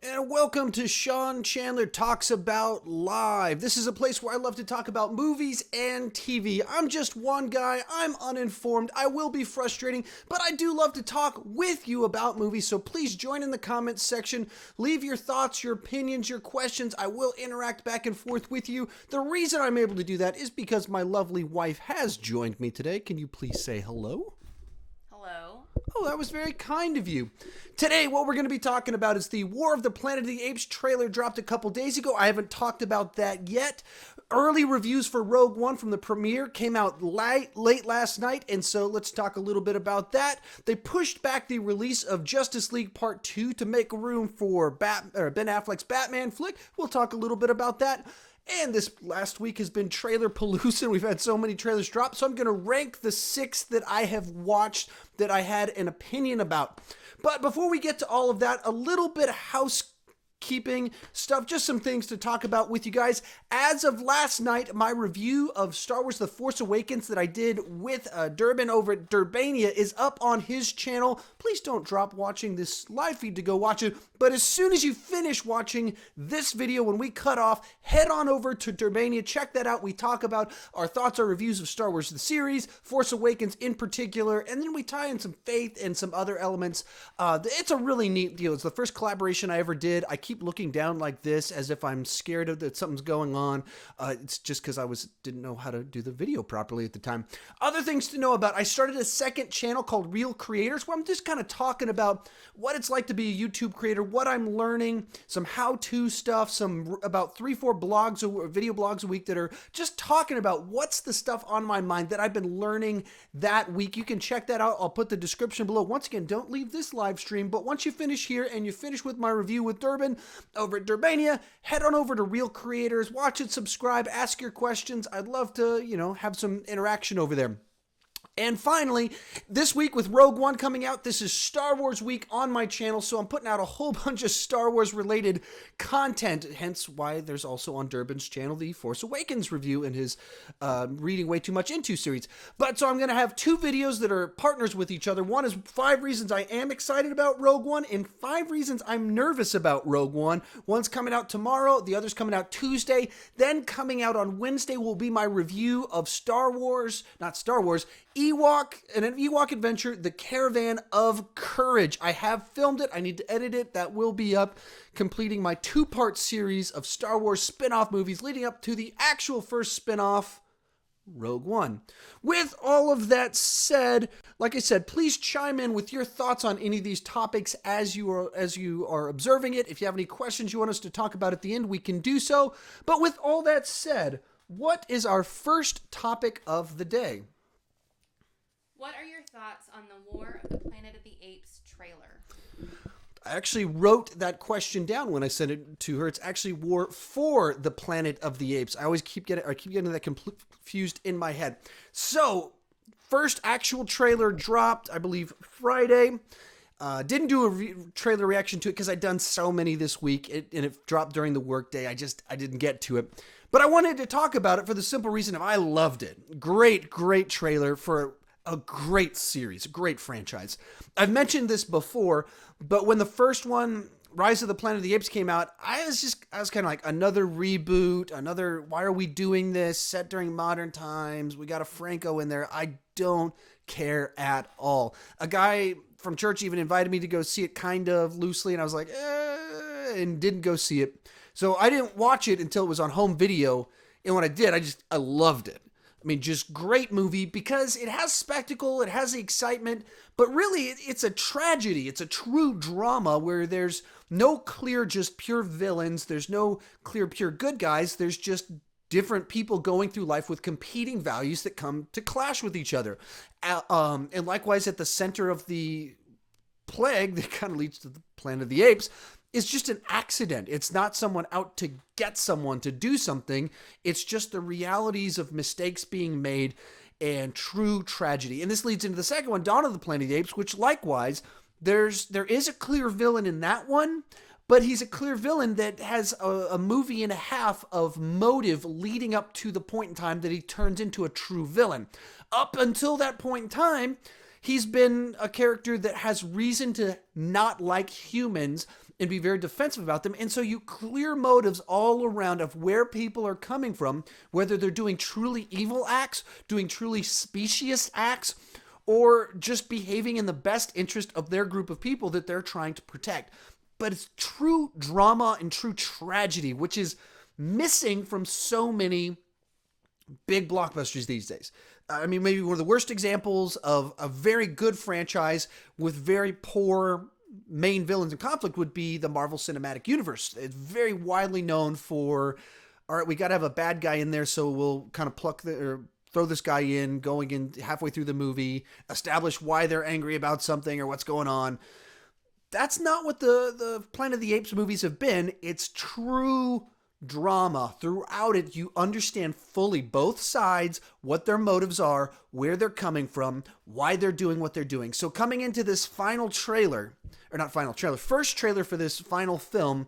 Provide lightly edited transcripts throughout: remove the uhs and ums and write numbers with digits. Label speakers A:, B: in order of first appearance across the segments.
A: And welcome to Sean Chandler Talks About Live. This is a place where I love to talk about movies and TV. I'm just one guy. I'm uninformed. I will be frustrating, but I do love to talk with you about movies. So please join in the comments section. Leave your thoughts, your opinions, your questions. I will interact back and forth with you. The reason I'm able to do that is because my lovely wife has joined me today. Can you please say hello?
B: Hello.
A: Oh, that was very kind of you. Today, what we're going to be talking about is the War of the Planet of the Apes trailer dropped a couple days ago. I haven't talked about that yet. Early reviews for Rogue One from the premiere came out late last night, and so let's talk a little bit about that. They pushed back the release of Justice League Part 2 to make room for Ben Affleck's Batman flick. We'll talk a little bit about that. And this last week has been trailer palooza. We've had so many trailers drop. So I'm going to rank the 6 that I have watched that I had an opinion about. But before we get to all of that, a little bit of housekeeping stuff, just some things to talk about with you guys. As of last night, my review of Star Wars The Force Awakens that I did with Durban over at Durbania is up on his channel. Please don't drop watching this live feed to go watch it. But as soon as you finish watching this video, when we cut off, head on over to Durbania. Check that out. We talk about our thoughts, our reviews of Star Wars the series, Force Awakens in particular, and then we tie in some faith and some other elements. It's a really neat deal. It's the first collaboration I ever did. I keep looking down like this as if I'm scared of that something's going on. It's just because I didn't know how to do the video properly at the time. Other things to know about: I started a second channel called Real Creators, where I'm just kind of talking about what it's like to be a YouTube creator, what I'm learning, some how-to stuff, some about 3-4 blogs or video blogs a week that are just talking about what's the stuff on my mind that I've been learning that week. You can check that out. I'll put the description below. Once again, don't leave this live stream, but once you finish here and you finish with my review with Durban over at Durbania, head on over to Real Creators, watch it, subscribe, ask your questions. I'd love to, have some interaction over there. And finally, this week with Rogue One coming out, this is Star Wars week on my channel, so I'm putting out a whole bunch of Star Wars related content, hence why there's also on Durban's channel the Force Awakens review and his Reading Way Too Much Into series. But so I'm going to have 2 videos that are partners with each other. One is 5 reasons I am excited about Rogue One and 5 reasons I'm nervous about Rogue One. One's coming out tomorrow, the other's coming out Tuesday. Then coming out on Wednesday will be my review of an Ewok adventure, The Caravan of Courage. I have filmed it. I need to edit it. That will be up, completing my 2-part series of Star Wars spin-off movies leading up to the actual first spin-off, Rogue One. With all of that said, like I said, please chime in with your thoughts on any of these topics as you are observing it. If you have any questions you want us to talk about at the end, we can do so. But with all that said, what is our first topic of the day?
B: What are your thoughts on the War of the Planet of the Apes trailer?
A: I actually wrote that question down when I sent it to her. It's actually War for the Planet of the Apes. I keep getting that confused in my head. So, first actual trailer dropped, I believe, Friday. Didn't do a trailer reaction to it because I'd done so many this week, and it dropped during the workday. I didn't get to it. But I wanted to talk about it for the simple reason of I loved it. Great trailer for a great series, a great franchise. I've mentioned this before, but when the first one, Rise of the Planet of the Apes, came out, I was kind of like, another reboot, why are we doing this, set during modern times, we got a Franco in there. I don't care at all. A guy from church even invited me to go see it kind of loosely, and I was like, and didn't go see it. So I didn't watch it until it was on home video, and when I did, I loved it. I mean, just great movie because it has spectacle, it has the excitement, but really it's a tragedy. It's a true drama where there's no clear, just pure villains. There's no clear, pure good guys. There's just different people going through life with competing values that come to clash with each other. And likewise, at the center of the plague that kind of leads to the Planet of the Apes, is just an accident. It's not someone out to get someone to do something. It's just the realities of mistakes being made and true tragedy. And this leads into the second one, Dawn of the Planet of the Apes, which likewise, there is a clear villain in that one, but he's a clear villain that has a movie and a half of motive leading up to the point in time that he turns into a true villain. Up until that point in time, he's been a character that has reason to not like humans and be very defensive about them. And so you clear motives all around of where people are coming from, whether they're doing truly evil acts, doing truly specious acts, or just behaving in the best interest of their group of people that they're trying to protect. But it's true drama and true tragedy, which is missing from so many big blockbusters these days. I mean, maybe one of the worst examples of a very good franchise with very poor main villains in conflict would be the Marvel Cinematic Universe. It's very widely known for, all right, we got to have a bad guy in there, so we'll kind of throw this guy in, going in halfway through the movie, establish why they're angry about something or what's going on. That's not what the Planet of the Apes movies have been. It's true drama. Throughout it, you understand fully both sides, what their motives are, where they're coming from, why they're doing what they're doing. So coming into this first trailer for this final film,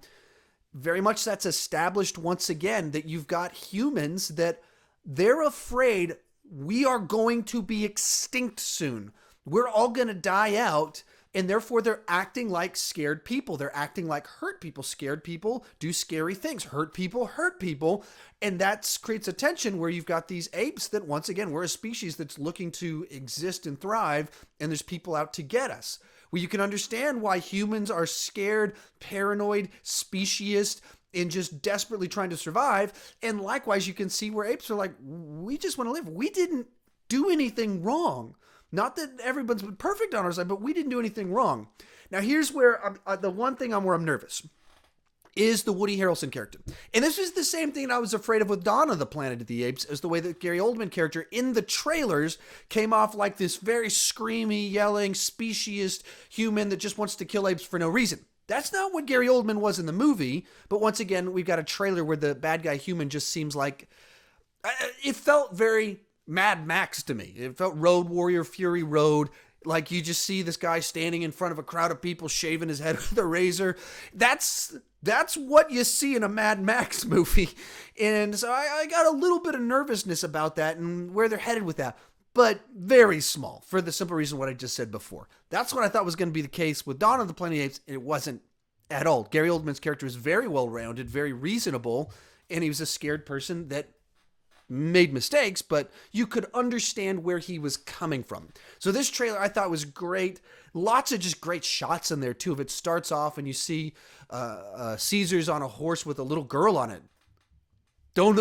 A: very much that's established once again that you've got humans that they're afraid we are going to be extinct soon. We're all going to die out. And therefore, they're acting like scared people. They're acting like hurt people. Scared people do scary things. Hurt people. And that creates a tension where you've got these apes that, once again, we're a species that's looking to exist and thrive, and there's people out to get us. Well, you can understand why humans are scared, paranoid, speciest, and just desperately trying to survive. And likewise, you can see where apes are like, we just want to live. We didn't do anything wrong. Not that everyone's been perfect on our side, but we didn't do anything wrong. Now, here's where the one thing where I'm nervous is the Woody Harrelson character. And this is the same thing I was afraid of with Dawn of the Planet of the Apes, as the way that Gary Oldman character in the trailers came off like this very screamy, yelling, speciest human that just wants to kill apes for no reason. That's not what Gary Oldman was in the movie, but once again, we've got a trailer where the bad guy human just seems like... It felt very Mad Max to me. It felt Road Warrior, Fury Road. Like you just see this guy standing in front of a crowd of people shaving his head with a razor. That's what you see in a Mad Max movie. And so I got a little bit of nervousness about that and where they're headed with that. But very small, for the simple reason what I just said before. That's what I thought was going to be the case with Dawn of the Planet of the Apes. It wasn't at all. Gary Oldman's character is very well-rounded, very reasonable, and he was a scared person that made mistakes, but you could understand where he was coming from. So this trailer I thought was great. Lots of just great shots in there too. If it starts off and you see Caesar's on a horse with a little girl on it, you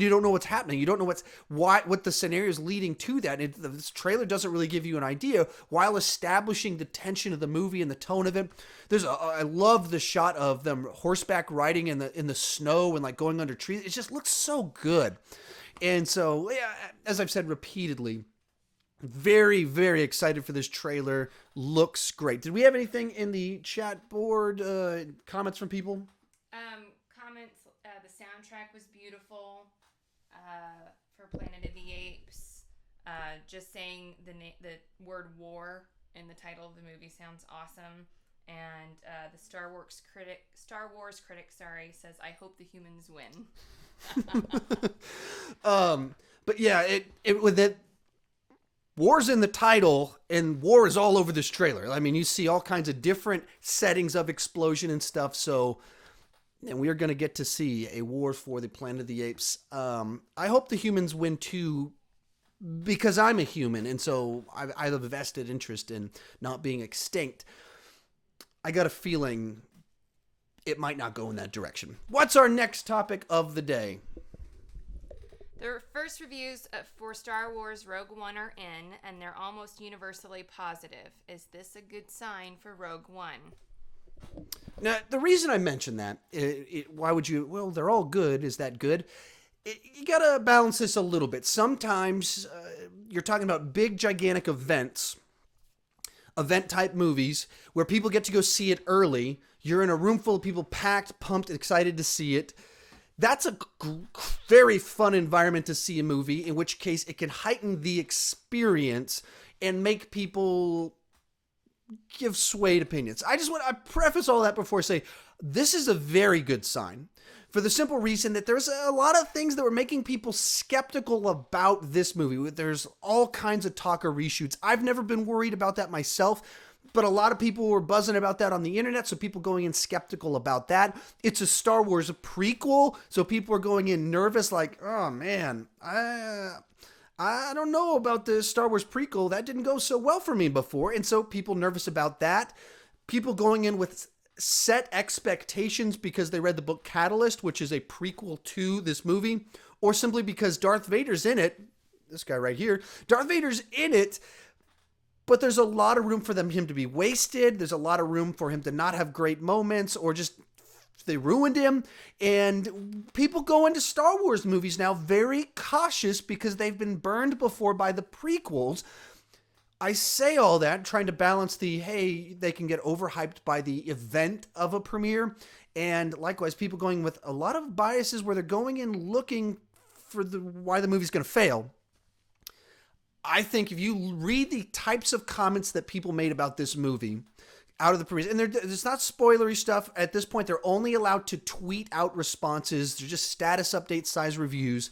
A: don't know what's happening. You don't know what the scenario is leading to that. This trailer doesn't really give you an idea while establishing the tension of the movie and the tone of it. I love the shot of them horseback riding in the snow and like going under trees. It just looks so good. And so, yeah, as I've said repeatedly, very, very excited for this trailer. Looks great. Did we have anything in the chat board? Comments from people?
B: Comments. The soundtrack was beautiful for Planet of the Apes. Just saying the word war in the title of the movie sounds awesome. And the Star Wars critic says, "I hope the humans win."
A: But yeah, it with it, war's in the title and war is all over this trailer. I mean, you see all kinds of different settings of explosion and stuff. So, and we are going to get to see a war for the Planet of the Apes. I hope the humans win too, because I'm a human. And so I have a vested interest in not being extinct. I got a feeling it might not go in that direction. What's our next topic of the day?
B: The first reviews for Star Wars Rogue One are in, and they're almost universally positive. Is this a good sign for Rogue One?
A: Now, the reason I mention that, why would you, well, they're all good. Is that good? You got to balance this a little bit. Sometimes you're talking about big, gigantic event-type movies where people get to go see it early. You're in a room full of people packed, pumped, excited to see it. That's a very fun environment to see a movie, in which case it can heighten the experience and make people give swayed opinions. I preface all that before I say this is a very good sign, for the simple reason that there's a lot of things that were making people skeptical about this movie. There's all kinds of talk of reshoots. I've never been worried about that myself, but a lot of people were buzzing about that on the internet, so people going in skeptical about that. It's a Star Wars prequel, so people are going in nervous, like, oh man, I don't know about the Star Wars prequel. That didn't go so well for me before, and so people nervous about that. People going in with set expectations because they read the book Catalyst, which is a prequel to this movie, or simply because Darth Vader's in it. This guy right here, Darth Vader's in it, but there's a lot of room for him to be wasted. There's a lot of room for him to not have great moments, or just they ruined him. And people go into Star Wars movies now very cautious because they've been burned before by the prequels. I say all that trying to balance hey, they can get overhyped by the event of a premiere. And likewise, people going with a lot of biases where they're going in looking for why the movie's going to fail. I think if you read the types of comments that people made about this movie out of the premiere, and it's not spoilery stuff. At this point, they're only allowed to tweet out responses. They're just status update size reviews.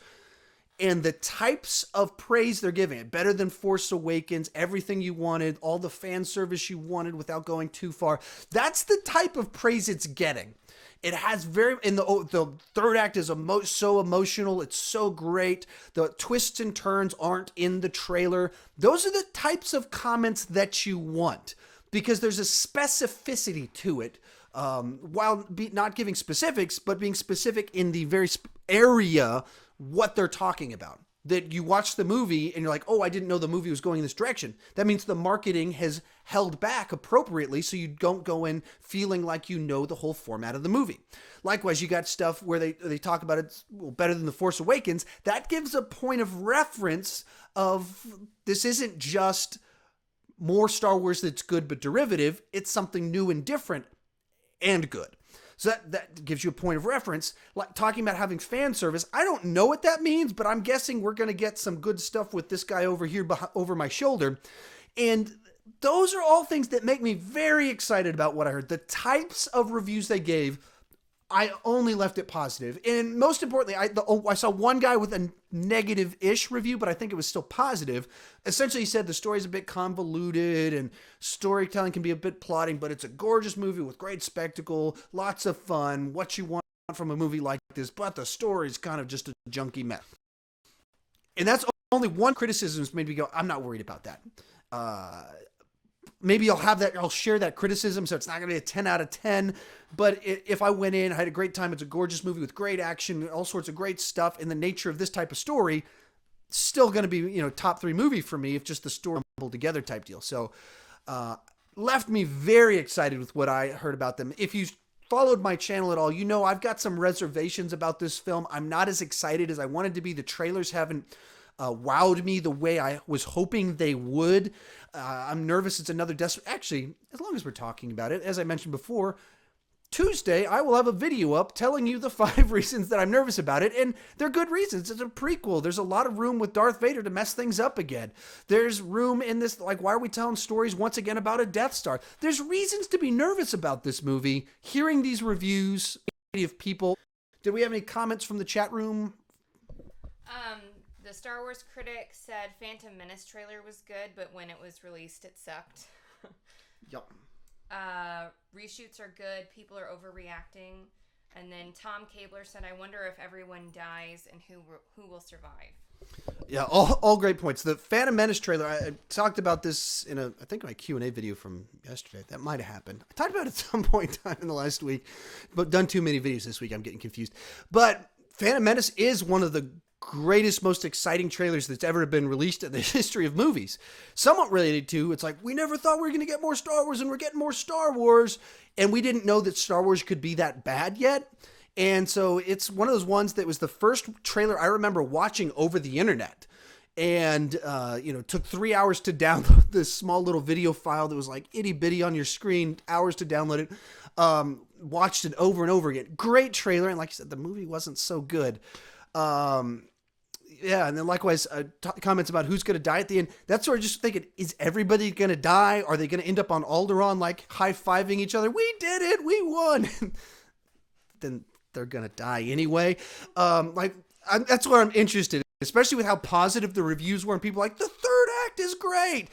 A: And the types of praise they're giving it, better than Force Awakens, everything you wanted, all the fan service you wanted without going too far. That's the type of praise it's getting. It has the third act is so emotional. It's so great. The twists and turns aren't in the trailer. Those are the types of comments that you want because there's a specificity to it. While not giving specifics, but being specific in the very area what they're talking about. That you watch the movie and you're like, oh, I didn't know the movie was going in this direction. That means the marketing has held back appropriately so you don't go in feeling like you know the whole format of the movie. Likewise, you got stuff where they talk about it better than The Force Awakens. That gives a point of reference of this isn't just more Star Wars that's good but derivative. It's something new and different and good. So that gives you a point of reference. Like talking about having fan service, I don't know what that means, but I'm guessing we're going to get some good stuff with this guy over here over my shoulder. And those are all things that make me very excited about what I heard. The types of reviews they gave, I only left it positive. And most importantly, I saw one guy with a negative-ish review, but I think it was still positive. Essentially, he said the story's a bit convoluted and storytelling can be a bit plotting, but it's a gorgeous movie with great spectacle, lots of fun, what you want from a movie like this, but the story's kind of just a junky mess. And that's only one criticism that's made me go, I'm not worried about that. Maybe I'll share that criticism, so it's not going to be a 10 out of 10. But if I went in, I had a great time, it's a gorgeous movie with great action, all sorts of great stuff, and the nature of this type of story, still going to be, top 3 movie for me if just the story pulled together type deal. So, left me very excited with what I heard about them. If you followed my channel at all, I've got some reservations about this film. I'm not as excited as I wanted to be. The trailers haven't wowed me the way I was hoping they would. I'm nervous it's another actually, as long as we're talking about it, as I mentioned before, Tuesday I will have a video up telling you the 5 reasons that I'm nervous about it, and they're good reasons. It's a prequel. There's a lot of room with Darth Vader to mess things up again. There's room in this, like, why are we telling stories once again about a Death Star? There's reasons to be nervous about this movie. Hearing these reviews of people. Did we have any comments from the chat room?
B: The Star Wars critic said Phantom Menace trailer was good, but when it was released, it sucked.
A: Yep.
B: Reshoots are good. People are overreacting. And then Tom Cabler said, I wonder if everyone dies and who will survive.
A: Yeah, all great points. The Phantom Menace trailer, I talked about this in I think my Q&A video from yesterday. That might have happened. I talked about it at some point in time in the last week, but done too many videos this week. I'm getting confused. But Phantom Menace is one of the greatest, most exciting trailers that's ever been released in the history of movies. Somewhat related to, it's like, we never thought we were going to get more Star Wars, and we're getting more Star Wars, and we didn't know that Star Wars could be that bad yet. And so it's one of those ones that was the first trailer I remember watching over the internet. And, took 3 hours to download this small little video file that was like itty bitty on your screen, hours to download it. Watched it over and over again. Great trailer. And like I said, the movie wasn't so good. And then likewise, comments about who's going to die at the end. That's where I'm just thinking, is everybody going to die? Are they going to end up on Alderaan, like high-fiving each other? We did it! We won! Then they're going to die anyway. That's where I'm interested, especially with how positive the reviews were and people like, the third act is great.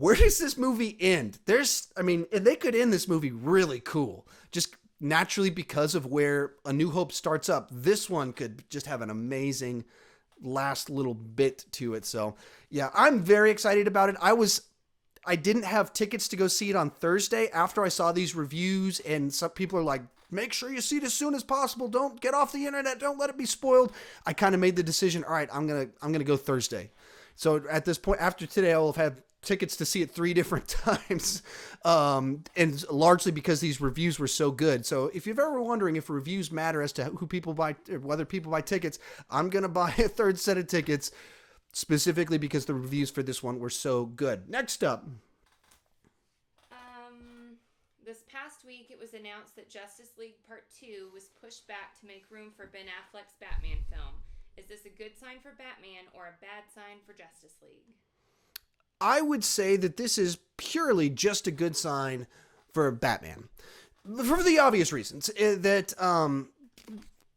A: where does this movie end? And they could end this movie really cool. Just naturally because of where A New Hope starts up. This one could just have an amazing last little bit to it. So yeah, I'm very excited about it. I didn't have tickets to go see it on Thursday after I saw these reviews, and some people are like, make sure you see it as soon as possible. Don't get off the internet. Don't let it be spoiled. I kind of made the decision. All right, I'm going to go Thursday. So at this point, after today, I will have had tickets to see it 3 different times. And largely because these reviews were so good. So if you're ever wondering if reviews matter as to who people buy, whether people buy tickets, I'm going to buy a 3rd set of tickets specifically because the reviews for this one were so good. Next up.
B: This past week, it was announced that Justice League Part 2 was pushed back to make room for Ben Affleck's Batman film. Is this a good sign for Batman or a bad sign for Justice League?
A: I would say that this is purely just a good sign for Batman. For the obvious reasons that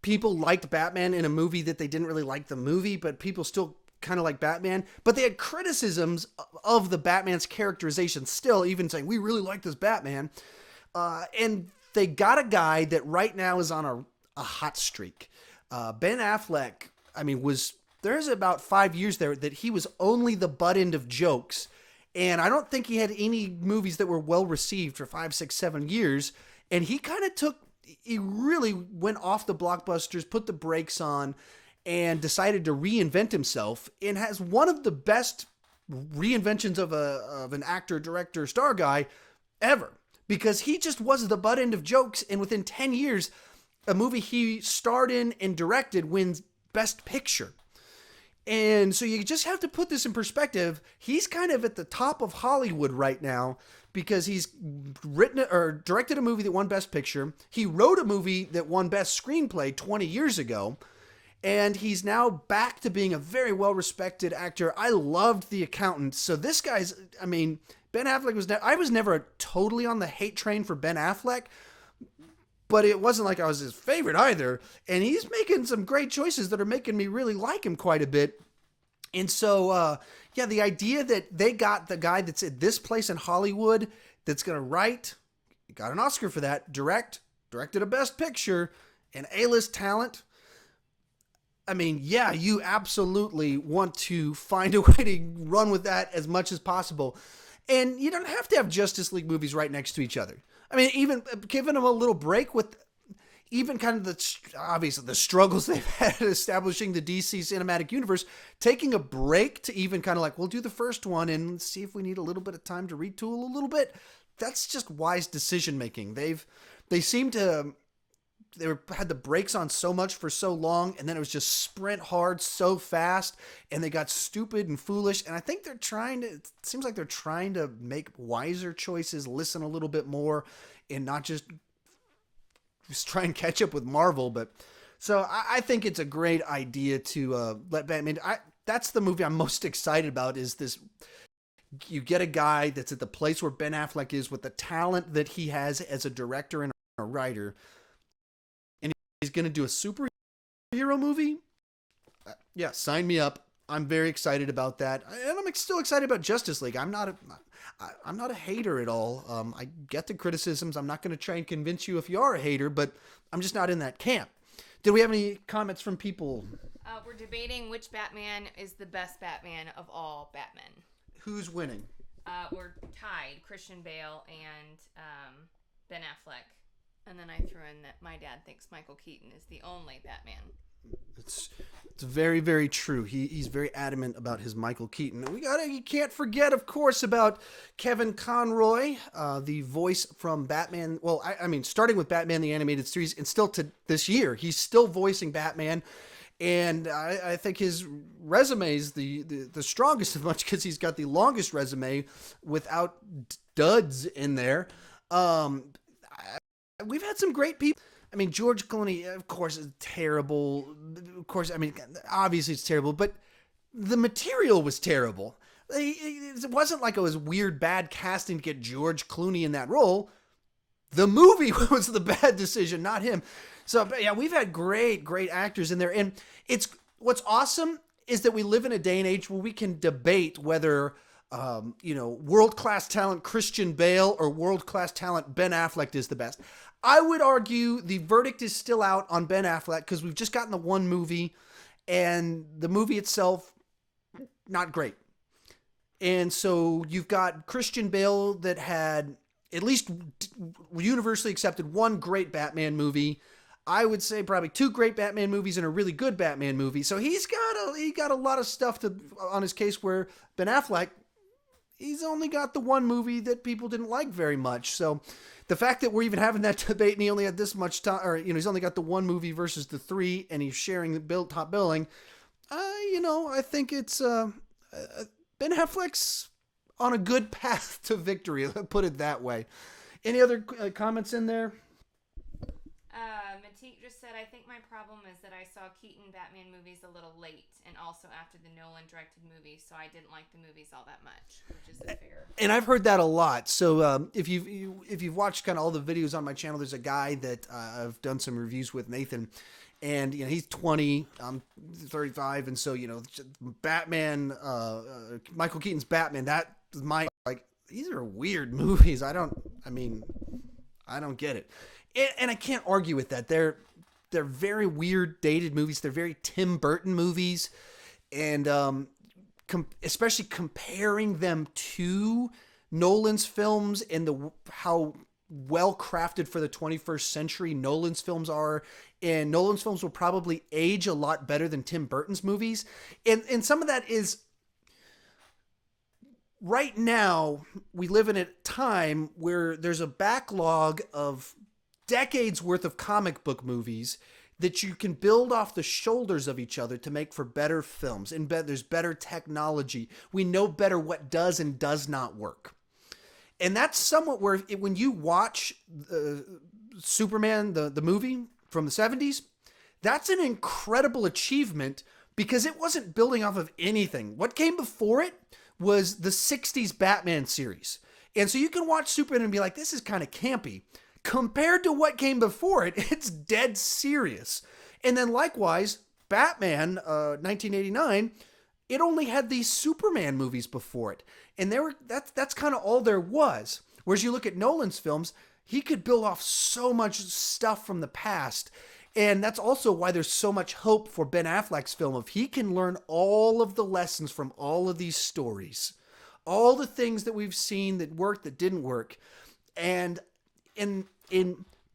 A: people liked Batman in a movie that they didn't really like the movie, but people still kind of like Batman. But they had criticisms of the Batman's characterization still, even saying, we really like this Batman. And they got a guy that right now is on a hot streak. Ben Affleck, there's about 5 years there that he was only the butt end of jokes. And I don't think he had any movies that were well received for 5, 6, 7 years. And he really went off the blockbusters, put the brakes on, and decided to reinvent himself, and has one of the best reinventions of an actor, director, star guy ever. Because he just was the butt end of jokes, and within 10 years, a movie he starred in and directed wins Best Picture. And so you just have to put this in perspective. He's kind of at the top of Hollywood right now because he's written or directed a movie that won Best Picture. He wrote a movie that won Best Screenplay 20 years ago. And he's now back to being a very well-respected actor. I loved The Accountant. So this guy's, Ben Affleck I was never totally on the hate train for Ben Affleck, but it wasn't like I was his favorite either. And he's making some great choices that are making me really like him quite a bit. And so, the idea that they got the guy that's at this place in Hollywood that's going to write, got an Oscar for that, directed a Best Picture, and A-list talent. You absolutely want to find a way to run with that as much as possible. And you don't have to have Justice League movies right next to each other. Even giving them a little break with even kind of the struggles they've had establishing the DC cinematic universe, taking a break to even kind of like, we'll do the first one and see if we need a little bit of time to retool a little bit. That's just wise decision making. They had the brakes on so much for so long, and then it was just sprint hard so fast, and they got stupid and foolish. And I think it seems like they're trying to make wiser choices, listen a little bit more, and not just try and catch up with Marvel. But so I think it's a great idea to let Batman. That's the movie I'm most excited about. Is this? You get a guy that's at the place where Ben Affleck is with the talent that he has as a director and a writer. He's going to do a superhero movie. Yeah, sign me up. I'm very excited about that. And I'm still excited about Justice League. I'm not a hater at all. I get the criticisms. I'm not going to try and convince you if you are a hater, but I'm just not in that camp. Did we have any comments from people?
B: We're debating which Batman is the best Batman of all Batmen.
A: Who's winning?
B: We're tied. Christian Bale and Ben Affleck. And then I threw in that my dad thinks Michael Keaton is the only Batman.
A: It's very, very true. He's very adamant about his Michael Keaton. You can't forget, of course, about Kevin Conroy, the voice from Batman. Well, starting with Batman the Animated Series, and still to this year, he's still voicing Batman. And I think his resume is the strongest, as much because he's got the longest resume without duds in there. We've had some great people. George Clooney, of course, is terrible. Of course, obviously it's terrible, but the material was terrible. It wasn't like it was weird, bad casting to get George Clooney in that role. The movie was the bad decision, not him. So, yeah, we've had great actors in there. And what's awesome is that we live in a day and age where we can debate whether world-class talent Christian Bale or world-class talent Ben Affleck is the best. I would argue the verdict is still out on Ben Affleck because we've just gotten the one movie, and the movie itself, not great. And so you've got Christian Bale that had at least universally accepted one great Batman movie. I would say probably two great Batman movies and a really good Batman movie. So he got a lot of stuff on his case, where Ben Affleck, he's only got the one movie that people didn't like very much. So the fact that we're even having that debate and he only had this much time, or he's only got the one movie versus the three, and he's sharing the top billing, I think it's Ben Affleck's on a good path to victory. Let's put it that way. Any other comments in there?
B: Matique just said, I think my problem is that I saw Keaton Batman movies a little late, and also after the Nolan directed movies, so I didn't like the movies all that much, which is fair.
A: And I've heard that a lot. So if you've watched kind of all the videos on my channel, there's a guy that I've done some reviews with, Nathan, and he's 20, I'm 35, and so Batman, Michael Keaton's Batman, that is my, these are weird movies. I don't get it. And I can't argue with that. They're very weird, dated movies. They're very Tim Burton movies. And especially comparing them to Nolan's films and how well crafted for the 21st century Nolan's films are. And Nolan's films will probably age a lot better than Tim Burton's movies. And some of that is, right now, we live in a time where there's a backlog of decades worth of comic book movies that you can build off the shoulders of each other to make for better films. And there's better technology. We know better what does and does not work. And that's somewhat where when you watch Superman, the movie from the 70s, that's an incredible achievement because it wasn't building off of anything. What came before it was the 60s Batman series. And so you can watch Superman and be like, this is kind of campy. Compared to what came before it, it's dead serious. And then likewise, Batman, 1989, it only had these Superman movies before it. And that's kind of all there was. Whereas you look at Nolan's films, he could build off so much stuff from the past. And that's also why there's so much hope for Ben Affleck's film. If he can learn all of the lessons from all of these stories, all the things that we've seen that worked, that didn't work. And in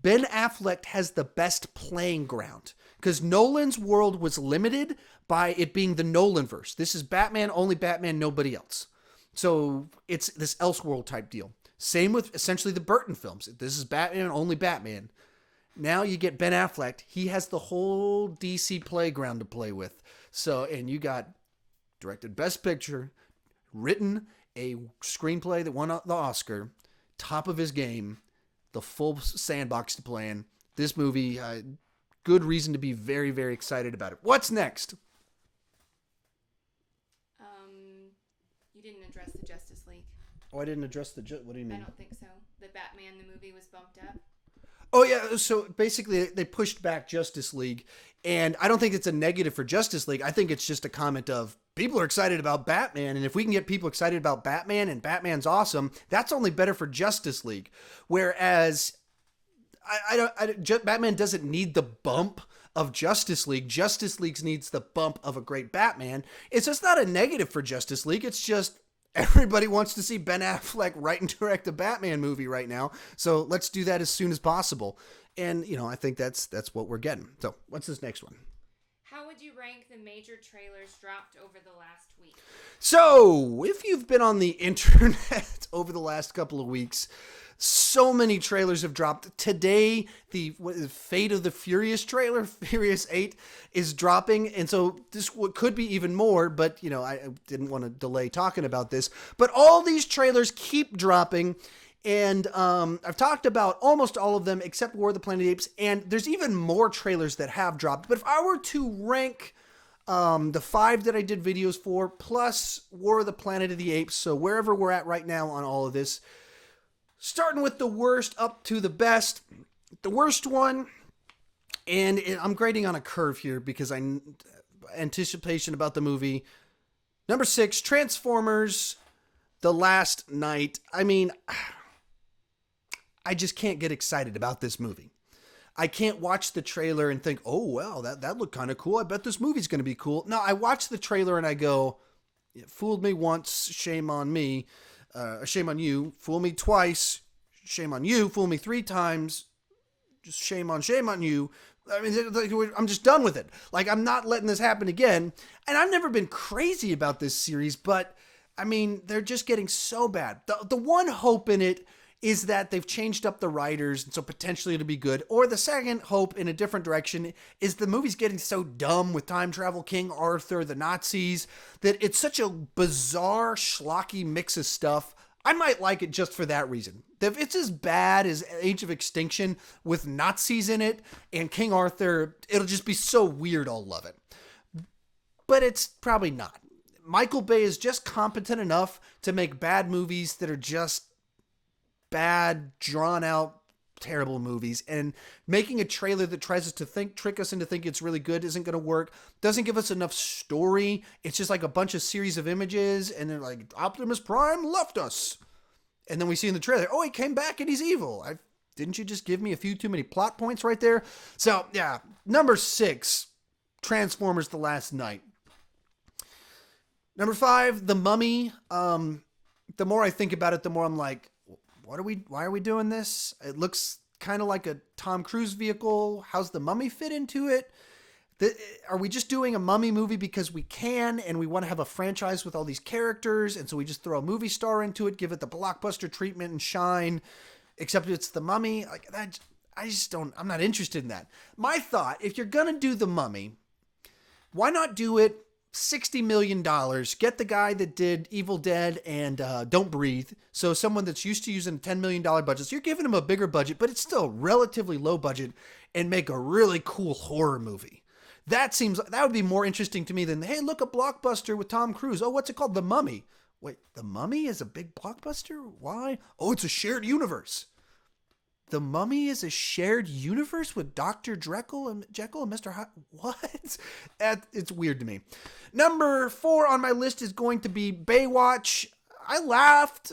A: Ben Affleck has the best playing ground because Nolan's world was limited by it being the Nolanverse. This is Batman, only Batman, nobody else. So it's this Elseworld type deal. Same with essentially the Burton films. This is Batman, only Batman. Now you get Ben Affleck. He has the whole DC playground to play with. So, and you got directed Best Picture, written a screenplay that won the Oscar, top of his game, the full sandbox to play in. This movie, good reason to be very, very excited about it. What's next?
B: You didn't address the Justice League.
A: Oh, I didn't address what do you mean?
B: I don't think so. The Batman, the movie was bumped up.
A: Oh, yeah. So basically, they pushed back Justice League. And I don't think it's a negative for Justice League. I think it's just a comment of people are excited about Batman. And if we can get people excited about Batman and Batman's awesome, that's only better for Justice League. Whereas Batman doesn't need the bump of Justice League. Justice League needs the bump of a great Batman. It's just not a negative for Justice League. It's just everybody wants to see Ben Affleck write and direct a Batman movie right now. So let's do that as soon as possible. And, I think that's what we're getting. So what's this next one?
B: How would you rank the major trailers dropped over the last week?
A: So if you've been on the internet over the last couple of weeks, so many trailers have dropped. Today, the Fate of the Furious trailer, Furious 8, is dropping. And so this could be even more, but, I didn't want to delay talking about this. But all these trailers keep dropping. And I've talked about almost all of them except War of the Planet of the Apes. And there's even more trailers that have dropped. But if I were to rank the 5 that I did videos for, plus War of the Planet of the Apes, so wherever we're at right now on all of this, starting with the worst up to the best. The worst one, and I'm grading on a curve here because anticipation about the movie. Number 6, Transformers, The Last Night. I mean, I just can't get excited about this movie. I can't watch the trailer and think, oh, well, that looked kind of cool. I bet this movie's going to be cool. No, I watch the trailer and I go, it fooled me once, shame on me. Shame on you. Fool me twice, shame on you. Fool me 3 times, just shame on you. I mean, I'm just done with it. Like, I'm not letting this happen again. And I've never been crazy about this series, but I mean, they're just getting so bad. The one hope in it is that they've changed up the writers, and so potentially it'll be good. Or the second hope in a different direction is the movie's getting so dumb with time travel, King Arthur, the Nazis, that it's such a bizarre, schlocky mix of stuff. I might like it just for that reason. If it's as bad as Age of Extinction with Nazis in it and King Arthur, it'll just be so weird I'll love it. But it's probably not. Michael Bay is just competent enough to make bad movies that are just bad, drawn out, terrible movies. And making a trailer that tries to trick us into thinking it's really good isn't going to work. Doesn't give us enough story. It's just like a bunch of series of images, and they're like, Optimus Prime left us. And then we see in the trailer, oh, he came back and he's evil. Didn't you just give me a few too many plot points right there? So, yeah. Number 6, Transformers: The Last Night. Number 5, The Mummy. The more I think about it, the more I'm like, why are we doing this? It looks kind of like a Tom Cruise vehicle. How's The Mummy fit into it? Are we just doing a Mummy movie because we can and we want to have a franchise with all these characters, and so we just throw a movie star into it, give it the blockbuster treatment and shine, except it's The Mummy? Like that, I'm not interested in that. My thought, if you're going to do The Mummy, why not do it $60 million, get the guy that did Evil Dead and Don't Breathe, so someone that's used to using $10 million budgets, you're giving him a bigger budget, but it's still relatively low budget, and make a really cool horror movie. That would be more interesting to me than, hey, look, a blockbuster with Tom Cruise. Oh, what's it called? The Mummy. Wait, The Mummy is a big blockbuster? Why? Oh, it's a shared universe. The Mummy is a shared universe with Dr. Jekyll and Mr. Hyde. What? It's weird to me. Number 4 on my list is going to be Baywatch. I laughed.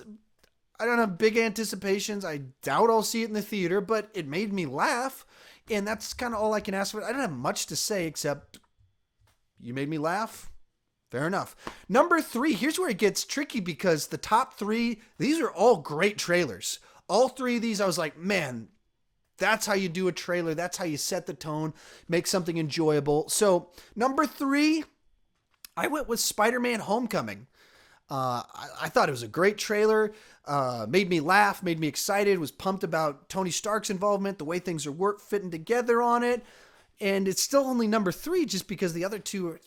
A: I don't have big anticipations. I doubt I'll see it in the theater, but it made me laugh. And that's kind of all I can ask for. I don't have much to say except you made me laugh. Fair enough. Number 3, here's where it gets tricky because the top 3, these are all great trailers. All 3 of these, I was like, man, that's how you do a trailer. That's how you set the tone, make something enjoyable. So number 3, I went with Spider-Man: Homecoming. I thought it was a great trailer, made me laugh, made me excited, was pumped about Tony Stark's involvement, the way things are fitting together on it. And it's still only number 3 just because the other 2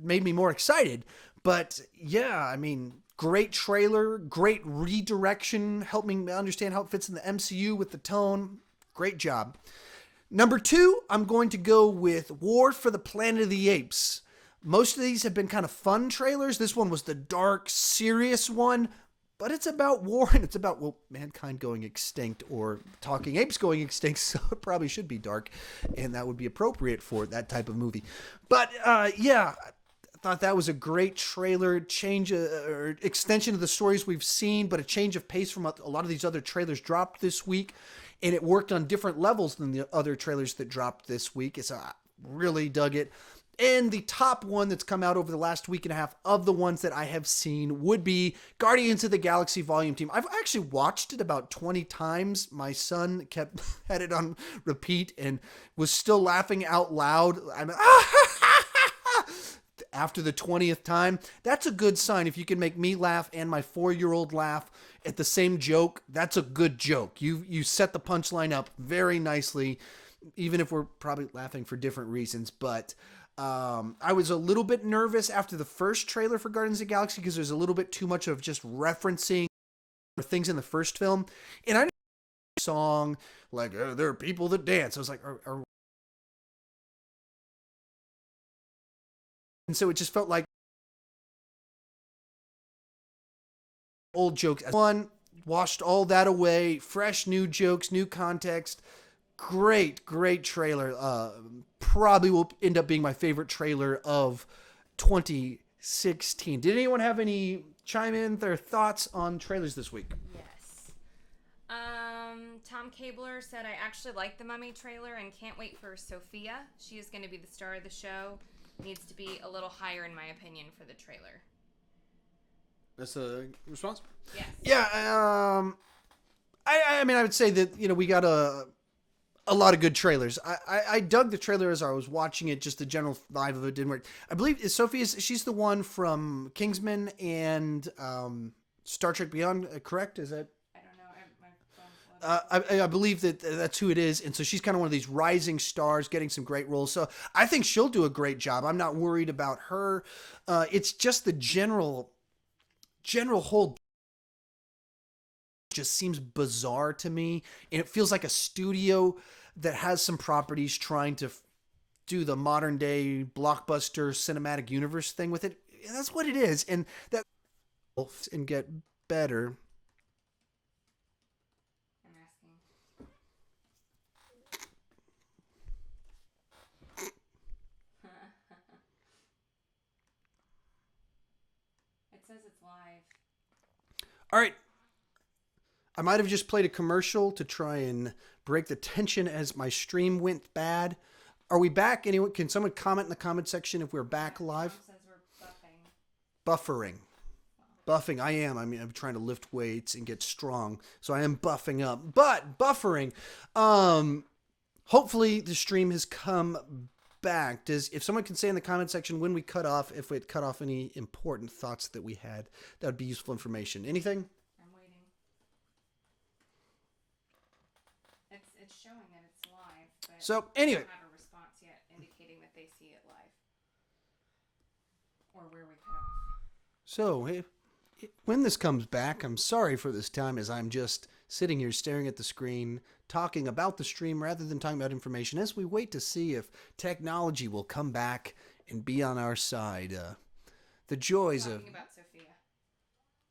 A: made me more excited. But yeah, I mean, great trailer, great redirection, helped me understand how it fits in the MCU with the tone. Great job. Number 2, I'm going to go with War for the Planet of the Apes. Most of these have been kind of fun trailers. This one was the dark, serious one, but it's about war and it's about, well, mankind going extinct or talking apes going extinct, so it probably should be dark, and that would be appropriate for that type of movie. But yeah, I thought that was a great trailer, change or extension of the stories we've seen, but a change of pace from a lot of these other trailers dropped this week, and it worked on different levels than the other trailers that dropped this week. I really dug it. And the top one that's come out over the last week and a half of the ones that I have seen would be Guardians of the Galaxy Volume Team. I've actually watched it about 20 times. My son had it on repeat and was still laughing out loud. After the 20th time. That's a good sign. If you can make me laugh and my 4-year-old laugh at the same joke, that's a good joke. You set the punchline up very nicely, even if we're probably laughing for different reasons. But I was a little bit nervous after the first trailer for Guardians of the Galaxy because there's a little bit too much of just referencing things in the first film. And I know a song like, there are people that dance. I was like, and so it just felt like old jokes. One, washed all that away. Fresh, new jokes, new context. Great trailer. Probably will end up being my favorite trailer of 2016. Did anyone have any chime in their thoughts on trailers this week.
B: Yes. Tom Cabler said, I actually like the Mummy trailer and can't wait for Sophia. She is going to be the star of the show. Needs to be a little higher, in my opinion, for the trailer.
A: That's a response?
B: Yes.
A: Yeah, I mean, I would say that, we got a lot of good trailers. I dug the trailer as I was watching it, just the general vibe of it didn't work. I believe she's the one from Kingsman and Star Trek Beyond, correct? Is that?
B: I don't know.
A: I believe that's who it is. And so she's kind of one of these rising stars getting some great roles. So I think she'll do a great job. I'm not worried about her. It's just the general whole just seems bizarre to me. And it feels like a studio that has some properties trying to do the modern day blockbuster cinematic universe thing with it. That's what it is. And that and get better.
B: I'm asking. It says it's live.
A: All right. I might have just played a commercial to try and break the tension as my stream went bad. Are we back? Anyone? Can someone comment in the comment section if we're back live?
B: Tom says we're buffing.
A: Buffing. I am. I mean, I'm trying to lift weights and get strong. So I am buffing up. But buffering. Hopefully the stream has come back. If someone can say in the comment section when we cut off, if we cut off any important thoughts that we had, that would be useful information. Anything?
B: I'm waiting. It's showing that it's live, but
A: So, anyway.
B: I don't have a response yet indicating that they see it live. Or where we cut off.
A: So, when this comes back, I'm sorry for this time as I'm just sitting here staring at the screen, talking about the stream rather than talking about information as we wait to see if technology will come back and be on our side. The joys of...
B: Talking about Sophia.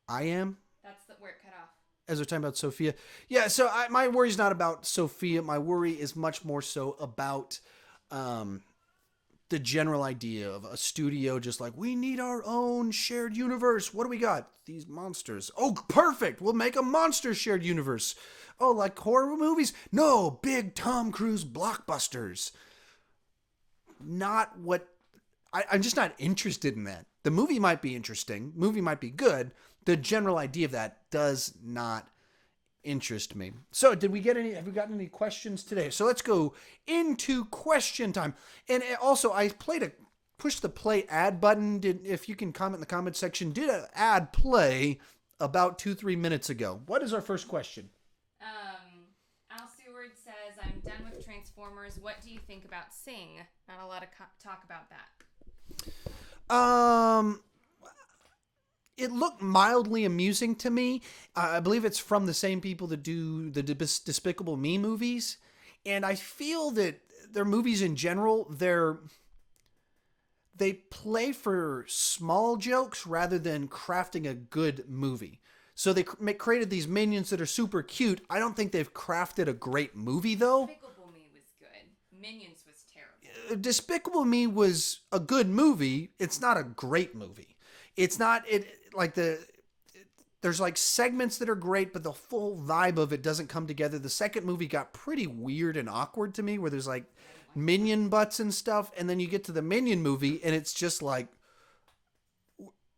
A: I am?
B: That's where it cut off.
A: As we're talking about Sophia. Yeah, so my worry is not about Sophia. My worry is much more so about the general idea of a studio just like, we need our own shared universe. What do we got? These monsters. Oh, perfect. We'll make a monster shared universe. Oh, like horror movies? No, big Tom Cruise blockbusters. Not what... I'm just not interested in that. The movie might be interesting. Movie might be good. The general idea of that does not interest me. So have we gotten any questions today? So let's go into question time. And also I pushed the play ad button. If you can comment in the comment section, did an ad play about 2-3 minutes ago. What is our first question?
B: Al Seward says, I'm done with Transformers. What do you think about Sing? Not a lot of talk about that.
A: It looked mildly amusing to me. I believe it's from the same people that do the Despicable Me movies. And I feel that their movies in general, they play for small jokes rather than crafting a good movie. So they created these minions that are super cute. I don't think they've crafted a great movie, though.
B: Despicable Me was good. Minions was terrible.
A: Despicable Me was a good movie. It's not a great movie. It's not there's like segments that are great, but the full vibe of it doesn't come together. The second movie got pretty weird and awkward to me, where there's like minion butts and stuff, and then you get to the Minion movie, and it's just like,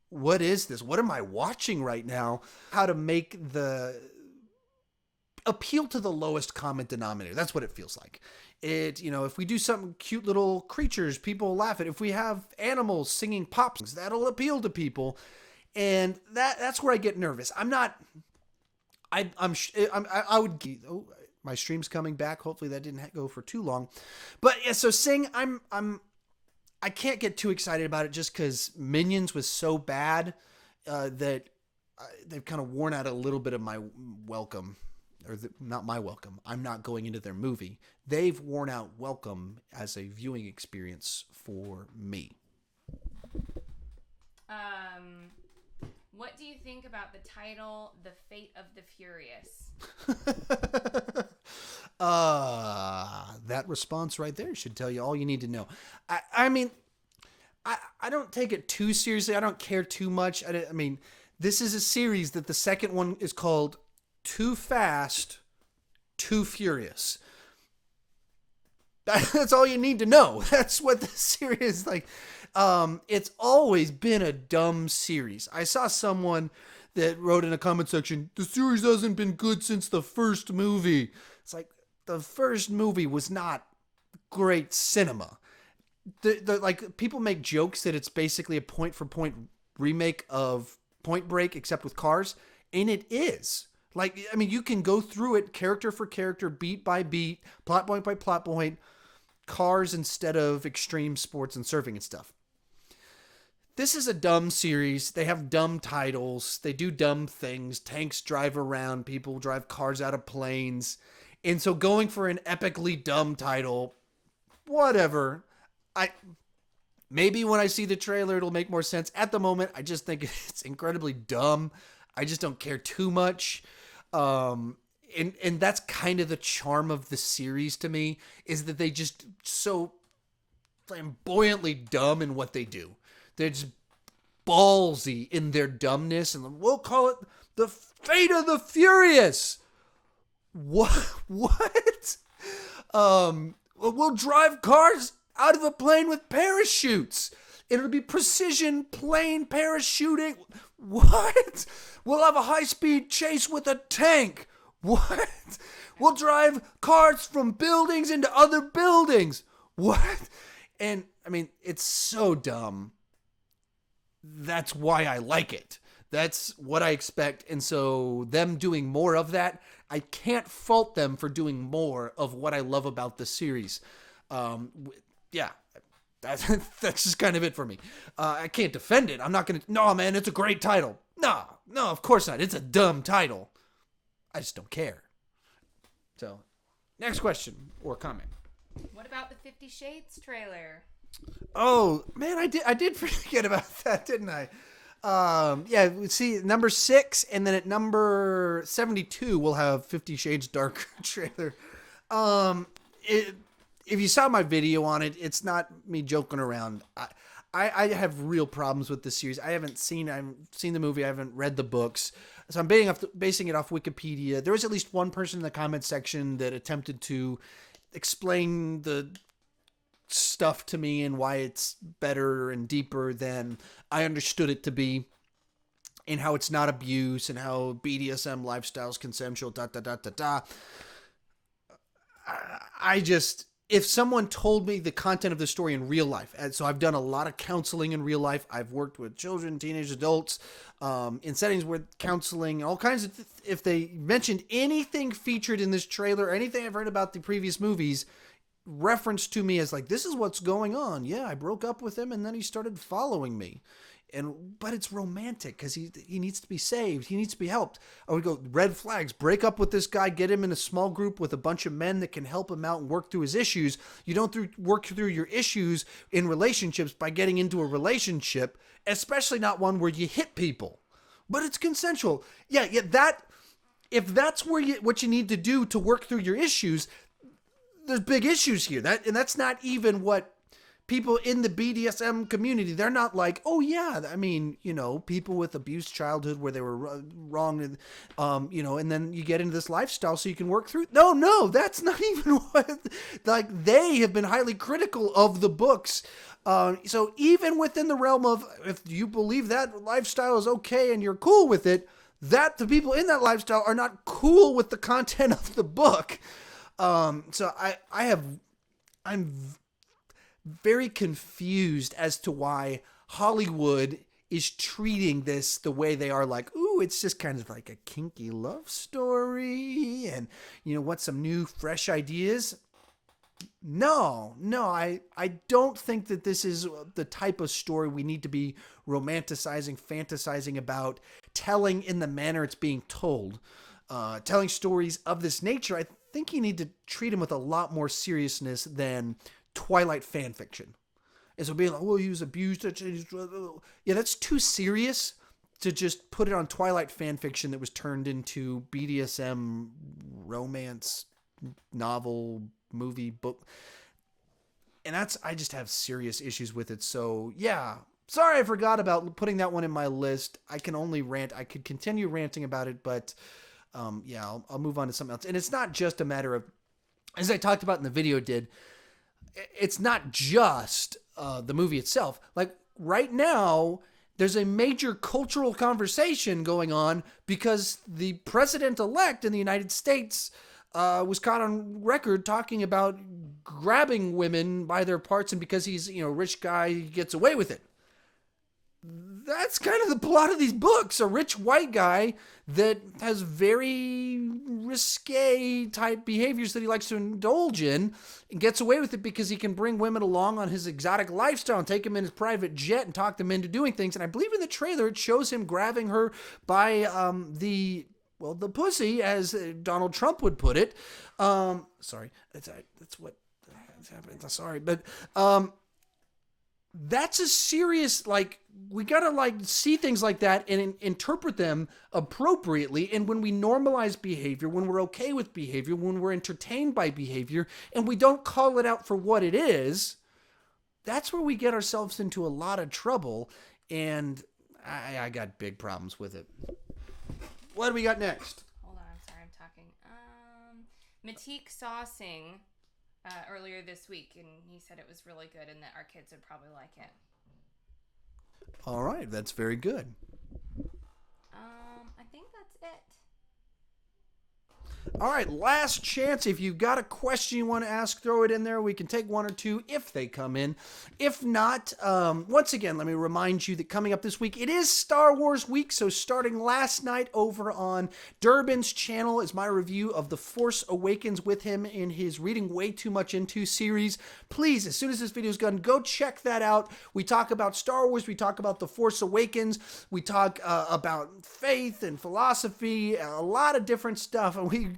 A: what is this? What am I watching right now? How to make the appeal to the lowest common denominator. That's what it feels like. If we do some cute little creatures, people laugh at it. If we have animals singing pop songs, that'll appeal to people. And that's where I get nervous. I would, my stream's coming back. Hopefully that didn't go for too long. But yeah, so Sing, I can't get too excited about it just because Minions was so bad that they've kind of worn out a little bit of my welcome. Not my welcome. I'm not going into their movie. They've worn out welcome as a viewing experience for me.
B: What do you think about the title, The Fate of the Furious?
A: That response right there should tell you all you need to know. I mean, I don't take it too seriously. I don't care too much. I mean, This is a series that the second one is called Too Fast, Too Furious. That's all you need to know. That's what the series is like. It's always been a dumb series. I saw someone that wrote in a comment section, the series hasn't been good since the first movie. It's like, the first movie was not great cinema. Like, people make jokes that it's basically a point-for-point remake of Point Break, except with cars, and it is. Like, I mean, you can go through it character for character, beat by beat, plot point by plot point, cars instead of extreme sports and surfing and stuff. This is a dumb series. They have dumb titles. They do dumb things. Tanks drive around. People drive cars out of planes. And so going for an epically dumb title, whatever. Maybe when I see the trailer, it'll make more sense. At the moment, I just think it's incredibly dumb. I just don't care too much. And that's kind of the charm of the series to me, is that they just so flamboyantly dumb in what they do. They're just ballsy in their dumbness, and we'll call it the Fate of the Furious. What? We'll drive cars out of a plane with parachutes. It'll be precision plane parachuting. What? We'll have a high-speed chase with a tank. What? We'll drive cars from buildings into other buildings. What? And, I mean, it's so dumb. That's why I like it. That's what I expect. And so them doing more of that, I can't fault them for doing more of what I love about the series. Yeah, that's just kind of it for me. I can't defend it. I'm not going to, no, man, it's a great title. No, of course not. It's a dumb title. I just don't care. So, next question or comment.
B: What about the 50 Shades trailer?
A: Oh, man, I did forget about that, didn't I? Yeah, see, number 6, and then at number 72, we'll have 50 Shades Darker trailer. If you saw my video on it, it's not me joking around. I have real problems with this series. I haven't seen the movie. I haven't read the books. So I'm basing it off Wikipedia. There was at least one person in the comment section that attempted to explain the stuff to me and why it's better and deeper than I understood it to be, and how it's not abuse, and how BDSM lifestyles consensual, if someone told me the content of the story in real life, and so I've done a lot of counseling in real life. I've worked with children, teenagers, adults, in settings where counseling, all kinds of, if they mentioned anything featured in this trailer, anything I've heard about the previous movies, referenced to me as like, this is what's going on. Yeah, I broke up with him and then he started following me. But it's romantic because he needs to be saved. He needs to be helped. I would go, red flags, break up with this guy, get him in a small group with a bunch of men that can help him out and work through his issues. You don't work through your issues in relationships by getting into a relationship, especially not one where you hit people. But it's consensual. Yeah, if that's what you need to do to work through your issues, there's big issues here. That's not even what people in the BDSM community, they're not like, oh yeah, I mean, people with abused childhood where they were wrong, and then you get into this lifestyle so you can work through. No, that's not even what, like, they have been highly critical of the books. So even within the realm of, if you believe that lifestyle is okay and you're cool with it, that the people in that lifestyle are not cool with the content of the book. So I'm very confused as to why Hollywood is treating this the way they are, like, ooh, it's just kind of like a kinky love story and, what's some new, fresh ideas? No, I don't think that this is the type of story we need to be romanticizing, fantasizing about, telling in the manner it's being told. Telling stories of this nature, I think you need to treat them with a lot more seriousness than Twilight fan fiction. And so being like, oh, he was abused. Yeah, that's too serious to just put it on Twilight fan fiction that was turned into BDSM romance novel, movie, book. And I just have serious issues with it. So yeah, sorry I forgot about putting that one in my list. I can only rant. I could continue ranting about it, but yeah, I'll move on to something else. And it's not just a matter of, as I talked about in the video it's not just the movie itself. Like right now, there's a major cultural conversation going on because the president-elect in the United States was caught on record talking about grabbing women by their parts, and because he's, a rich guy, he gets away with it. That's kind of the plot of these books. A rich white guy that has very risque type behaviors that he likes to indulge in and gets away with it because he can bring women along on his exotic lifestyle and take them in his private jet and talk them into doing things. And I believe in the trailer it shows him grabbing her by the pussy, as Donald Trump would put it. Sorry, that's what happened. Sorry, but that's a serious, we gotta see things like that and interpret them appropriately. And when we normalize behavior, when we're okay with behavior, when we're entertained by behavior, and we don't call it out for what it is, that's where we get ourselves into a lot of trouble. And I got big problems with it. What do we got next?
B: Hold on, I'm sorry, I'm talking. Matique saw Sing earlier this week, and he said it was really good and that our kids would probably like it.
A: All right, that's very good.
B: I think that's it.
A: All right, last chance. If you've got a question you want to ask, throw it in there. We can take one or two if they come in. If not, once again, let me remind you that coming up this week, it is Star Wars week. So starting last night over on Durban's channel is my review of The Force Awakens with him in his Reading Way Too Much Into series. Please, as soon as this video is done, go check that out. We talk about Star Wars. We talk about The Force Awakens. We talk about faith and philosophy, a lot of different stuff. And we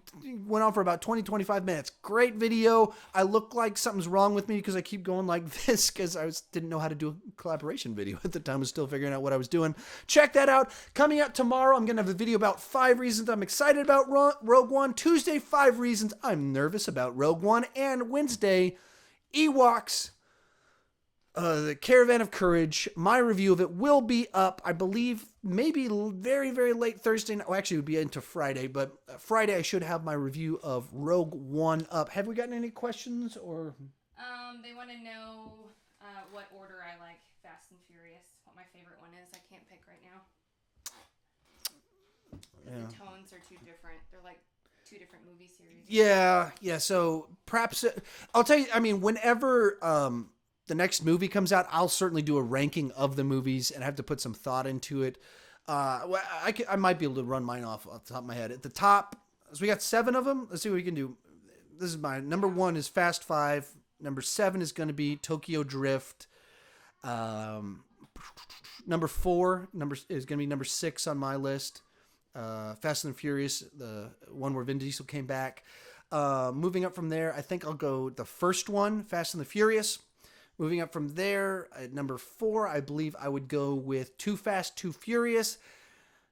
A: went on for about 20-25 minutes. Great video. I look like something's wrong with me because I keep going like this because I didn't know how to do a collaboration video at the time. I was still figuring out what I was doing. Check that out. Coming out tomorrow, I'm going to have a video about 5 reasons I'm excited about Rogue One. Tuesday, 5 reasons I'm nervous about Rogue One. And Wednesday, Ewoks, the Caravan of Courage. My review of it will be up, I believe, maybe very, very late Thursday night. Well, actually, it would be into Friday, but Friday I should have my review of Rogue One up. Have we gotten any questions? Or
B: they want to know what order I like Fast and Furious, what my favorite one is. I can't pick right now. Yeah. The tones are too different. They're like 2 different movie series.
A: Yeah. So perhaps, I'll tell you, whenever the next movie comes out, I'll certainly do a ranking of the movies and have to put some thought into it. I might be able to run mine off the top of my head. At the top, so we got 7 of them. Let's see what we can do. This is mine. Number 1 is Fast 5. Number 7 is going to be Tokyo Drift. Number 4 is going to be number 6 on my list. Fast and Furious, the one where Vin Diesel came back. Moving up from there, I think I'll go the first one, Fast and the Furious. Moving up from there, at number 4, I believe I would go with Too Fast, Too Furious.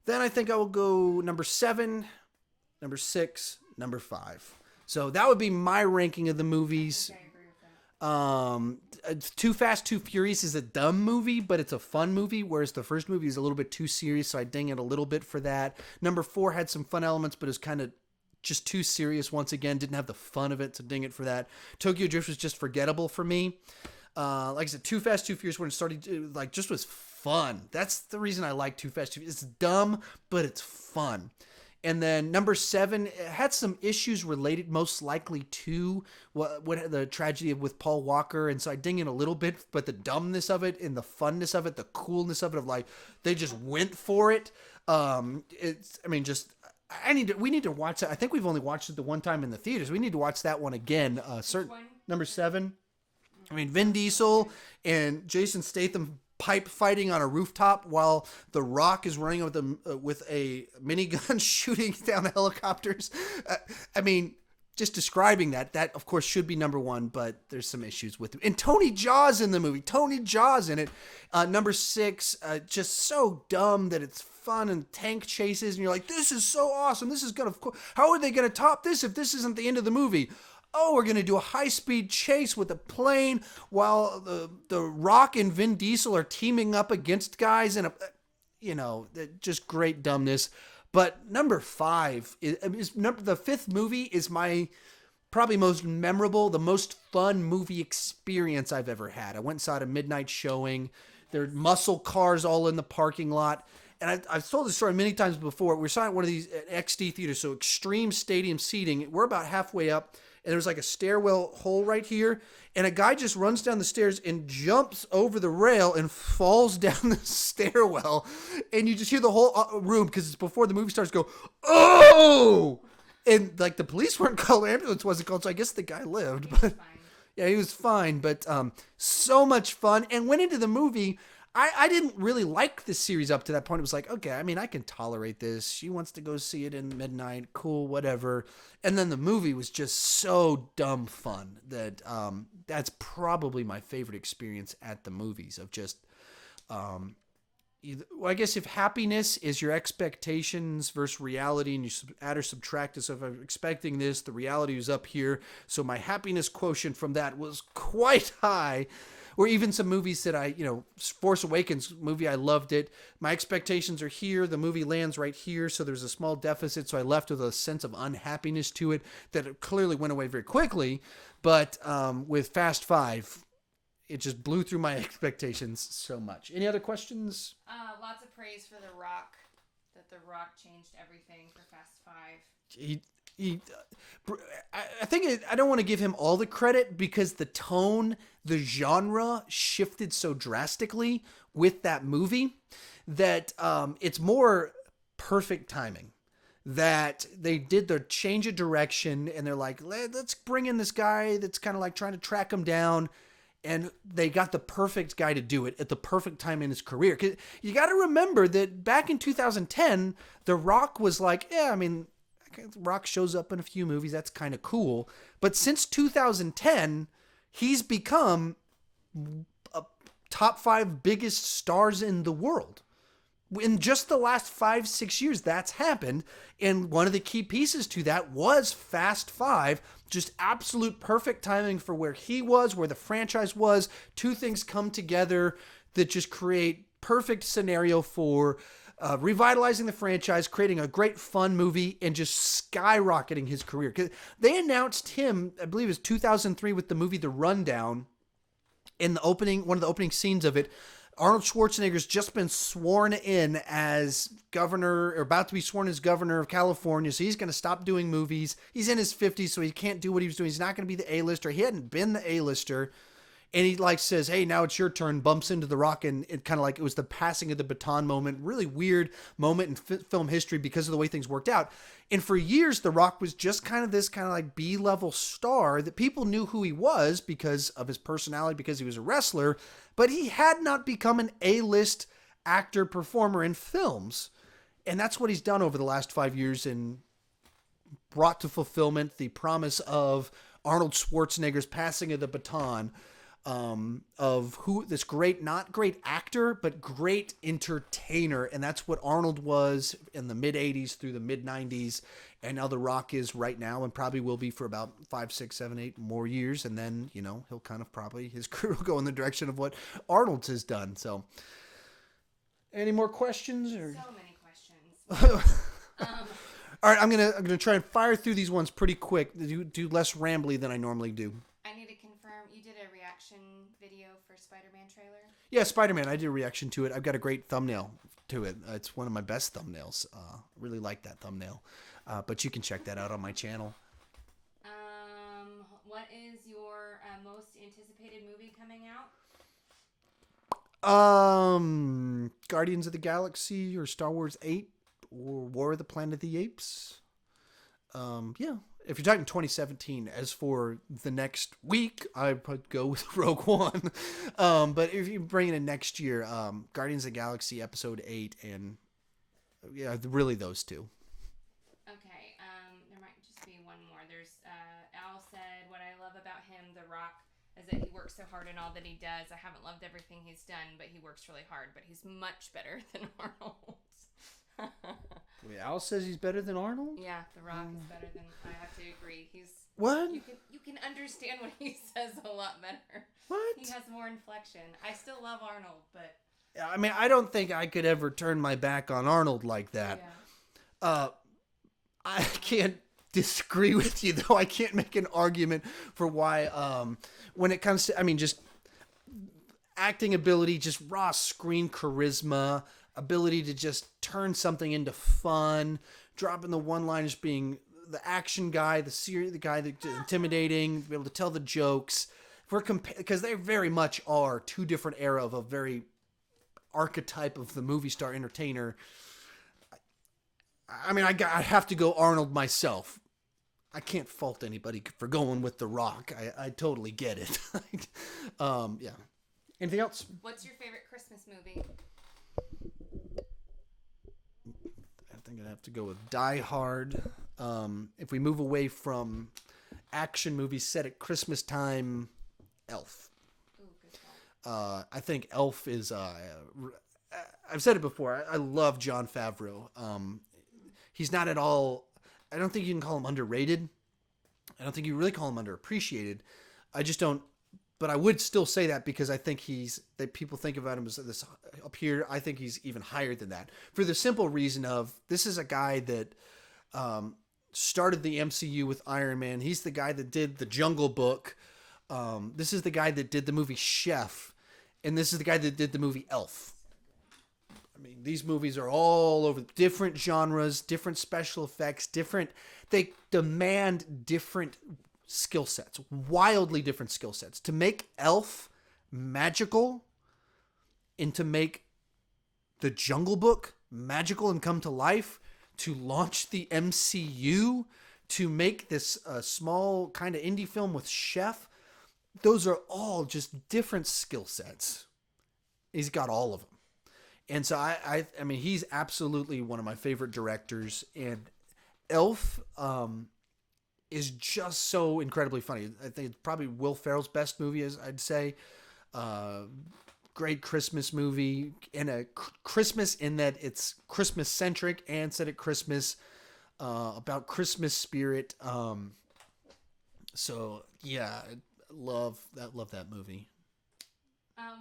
A: Then I think I will go number 7, number 6, number 5. So that would be my ranking of the movies.
B: Okay, I agree with that.
A: Too Fast, Too Furious is a dumb movie, but it's a fun movie, whereas the first movie is a little bit too serious, so I ding it a little bit for that. Number 4 had some fun elements, but it was kind of just too serious once again. Didn't have the fun of it, so ding it for that. Tokyo Drift was just forgettable for me. Like I said, Too Fast, Too Furious when it started, just was fun. That's the reason I like Too Fast, Too Furious. It's dumb, but it's fun. And then number 7, it had some issues related most likely to what the tragedy with Paul Walker. And so I ding it a little bit, but the dumbness of it and the funness of it, the coolness of it, they just went for it. We need to watch that. I think we've only watched it the one time in the theaters. We need to watch that one again. Number 7. Vin Diesel and Jason Statham pipe fighting on a rooftop while The Rock is running with a minigun shooting down the helicopters. Just describing that of course should be number 1, but there's some issues with it. And Tony Jaa's in the movie. Tony Jaa's in it. Number 6, just so dumb that it's fun, and tank chases, and you're like, this is so awesome. This is how are they gonna top this if this isn't the end of the movie? Oh, we're going to do a high-speed chase with a plane while the Rock and Vin Diesel are teaming up against guys in a, just great dumbness. But number 5 the fifth movie is my probably most memorable, the most fun movie experience I've ever had. I went and saw it a midnight showing. There are muscle cars all in the parking lot. And I've told this story many times before. We're at one of these XD theaters, so extreme stadium seating. We're about halfway up, and there's like a stairwell hole right here. And a guy just runs down the stairs and jumps over the rail and falls down the stairwell. And you just hear the whole room, because it's before the movie starts, go, oh! And like the police weren't called, ambulance wasn't called, so I guess the guy lived. But yeah, he was fine. But so much fun. And went into the movie. I didn't really like this series up to that point. It was like, okay, I mean, I can tolerate this. She wants to go see it in midnight. Cool, whatever. And then the movie was just so dumb fun that that's probably my favorite experience at the movies of just, I guess if happiness is your expectations versus reality and you add or subtract it. So if I'm expecting this, the reality was up here. So my happiness quotient from that was quite high. Or even some movies that Force Awakens movie, I loved it. My expectations are here. The movie lands right here. So there's a small deficit. So I left with a sense of unhappiness to it that clearly went away very quickly. But with Fast 5, it just blew through my expectations so much. Any other questions?
B: Lots of praise for The Rock. That The Rock changed everything for Fast 5.
A: I think I don't want to give him all the credit because the tone, the genre shifted so drastically with that movie that it's more perfect timing. That they did their change of direction and they're like, let's bring in this guy that's kind of like trying to track him down. And they got the perfect guy to do it at the perfect time in his career. 'Cause you got to remember that back in 2010, The Rock was like, yeah, I mean, Rock shows up in a few movies. That's kind of cool. But since 2010, he's become a top 5 biggest stars in the world. In just the last 5-6 years, that's happened. And one of the key pieces to that was Fast 5. Just absolute perfect timing for where he was, where the franchise was. Two things come together that just create perfect scenario for revitalizing the franchise, creating a great fun movie, and just skyrocketing his career. 'Cause they announced him, I believe it was 2003 with the movie The Rundown. In the opening, one of the opening scenes of it, Arnold Schwarzenegger's just been sworn in as governor, or about to be sworn as governor of California. So he's going to stop doing movies. He's in his 50s, so he can't do what he was doing. He's not going to be the A-lister. He hadn't been the A-lister. And he like says, hey, now it's your turn, bumps into The Rock. And it kind of like it was the passing of the baton moment. Really weird moment in film history because of the way things worked out. And for years, The Rock was just kind of this kind of like B-level star that people knew who he was because of his personality, because he was a wrestler. But he had not become an A-list actor performer in films. And that's what he's done over the last 5 years and brought to fulfillment the promise of Arnold Schwarzenegger's passing of the baton. Of who this great, not great actor, but great entertainer. And that's what Arnold was in the mid 80s through the mid 90s. And now The Rock is right now and probably will be for about 5, 6, 7, 8 more years. And then, he'll kind of probably, his career will go in the direction of what Arnold's has done. So any more questions? Or?
B: So many questions.
A: All right, I'm gonna try and fire through these ones pretty quick. Do less rambly than I normally do.
B: I need to confirm, you did a reaction video for Spider-Man trailer?
A: Yeah, Spider-Man. I did a reaction to it. I've got a great thumbnail to it. It's one of my best thumbnails. Really like that thumbnail. But you can check that out on my channel.
B: What is your most anticipated movie coming out?
A: Guardians of the Galaxy or Star Wars 8 or War of the Planet of the Apes. Yeah. If you're talking 2017, as for the next week, I would go with Rogue One. But if you bring it in next year, Guardians of the Galaxy Episode 8 and yeah, really those two.
B: Okay, there might just be one more. There's Al said, what I love about him, The Rock, is that he works so hard in all that he does. I haven't loved everything he's done, but he works really hard. But he's much better than Arnold.
A: Wait, Al says he's better than Arnold?
B: Yeah, The Rock is better than. I have to agree.
A: What?
B: You can understand what he says a lot better.
A: What?
B: He has more inflection. I still love Arnold, but
A: I mean, I don't think I could ever turn my back on Arnold like that.
B: yeah.
A: I can't disagree with you, though. I can't make an argument for why, when it comes to, I mean, just acting ability, just raw screen charisma, ability to just turn something into fun, dropping the one-liners, being the action guy, the guy that's intimidating, be able to tell the jokes. Because they very much are two different era of a very archetype of the movie star entertainer. I mean, I have to go Arnold myself. I can't fault anybody for going with The Rock. I totally get it. Yeah. Anything else?
B: What's your favorite Christmas movie?
A: I think I'd have to go with Die Hard. If we move away from action movies set at Christmas time, Elf.
B: Ooh, good call.
A: I think Elf is. I've said it before. I love Jon Favreau. He's not at all. I don't think you can call him underrated. I don't think you really call him underappreciated. I just don't. But I would still say that because I think that people think about him as this up here. I think he's even higher than that for the simple reason of this is a guy that started the MCU with Iron Man. He's the guy that did the Jungle Book. This is the guy that did the movie Chef, and this is the guy that did the movie Elf. I mean, these movies are all over different genres, different special effects, they demand different skill sets, wildly different skill sets. To make Elf magical and to make the Jungle Book magical and come to life, to launch the MCU, to make this small kind of indie film with Chef, those are all just different skill sets. He's got all of them. And so I mean, he's absolutely one of my favorite directors, and Elf is just so incredibly funny. I think it's probably Will Ferrell's best movie, as I'd say. Great Christmas movie, and a Christmas in that it's Christmas centric and set at Christmas, about Christmas spirit. So yeah, love that movie.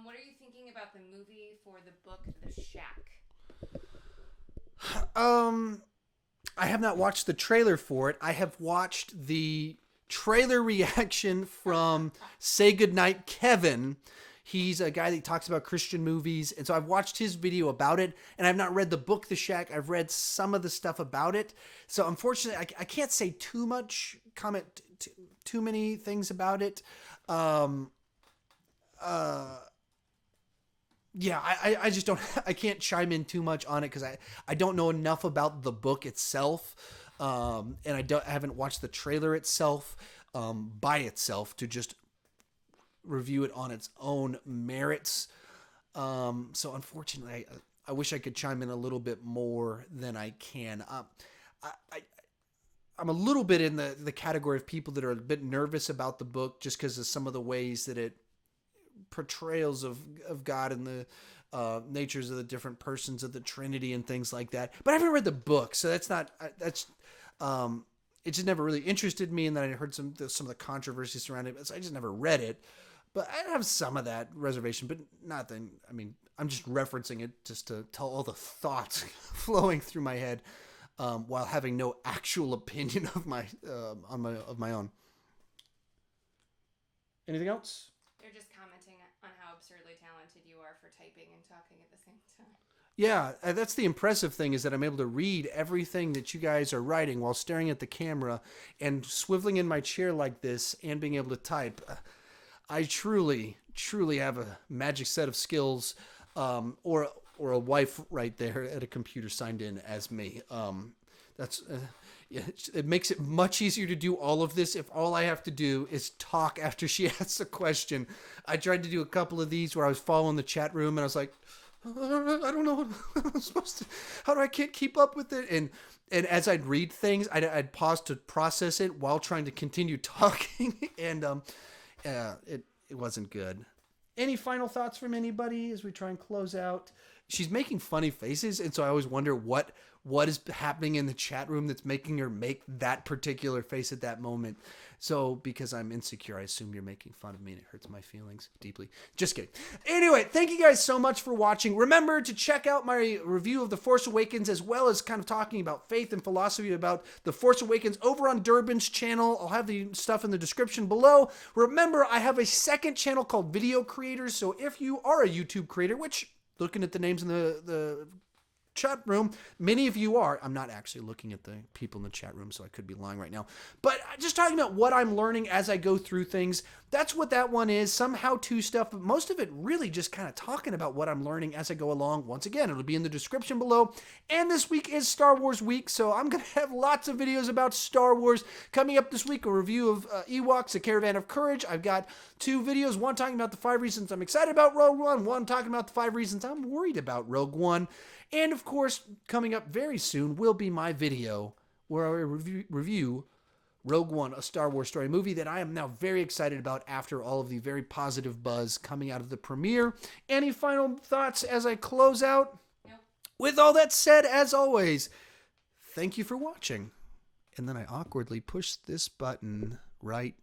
B: What are you thinking about the movie for the book The Shack?
A: I have not watched the trailer for it. I have watched the trailer reaction from Say Goodnight Kevin. He's a guy that talks about Christian movies, and so I've watched his video about it, and I've not read the book The Shack. I've read some of the stuff about it. So unfortunately, I can't say too much, comment too many things about it. Yeah, I just don't, I can't chime in too much on it because I don't know enough about the book itself, and I haven't watched the trailer itself by itself to just review it on its own merits. So unfortunately, I wish I could chime in a little bit more than I can. I'm a little bit in the category of people that are a bit nervous about the book just because of some of the ways that it portrayals of God and the natures of the different persons of the Trinity and things like that. But I haven't read the book, so it just never really interested me. And then I heard some of the controversy surrounding it, so I just never read it. But I have some of that reservation, but nothing. I mean, I'm just referencing it just to tell all the thoughts flowing through my head while having no actual opinion of my own. Anything else?
B: They're just commenting on how absurdly talented you are for typing and talking at the same time.
A: Yeah, that's the impressive thing is that I'm able to read everything that you guys are writing while staring at the camera and swiveling in my chair like this and being able to type. I truly have a magic set of skills, or a wife right there at a computer signed in as me. Yeah, it makes it much easier to do all of this if all I have to do is talk after she asks a question. I tried to do a couple of these where I was following the chat room and I was like, I don't know what I'm supposed to, how do I can't keep up with it? And as I'd read things, I'd pause to process it while trying to continue talking. And it wasn't good. Any final thoughts from anybody as we try and close out? she's making funny faces, and so I always wonder what is happening in the chat room that's making her make that particular face at that moment. So because I'm insecure, I assume you're making fun of me, and it hurts my feelings deeply. Just kidding. Anyway, thank you guys so much for watching. Remember to check out my review of The Force Awakens, as well as kind of talking about faith and philosophy about The Force Awakens over on Durban's channel. I'll have the stuff in the description below. Remember, I have a second channel called Video Creators, so if you are a YouTube creator, which, looking at the names in the chat room, many of you are. I'm not actually looking at the people in the chat room, so I could be lying right now. But just talking about what I'm learning as I go through things. That's what that one is. Some how-to stuff, but most of it really just kind of talking about what I'm learning as I go along. Once again, it'll be in the description below. And this week is Star Wars week, so I'm going to have lots of videos about Star Wars. Coming up this week, a review of Ewoks, A Caravan of Courage. I've got 2 videos, one talking about the 5 reasons I'm excited about Rogue One, one talking about the 5 reasons I'm worried about Rogue One. And of course, coming up very soon will be my video where I review Rogue One, a Star Wars story movie that I am now very excited about after all of the very positive buzz coming out of the premiere. Any final thoughts as I close out?
B: Nope.
A: With all that said, as always, thank you for watching. And then I awkwardly push this button right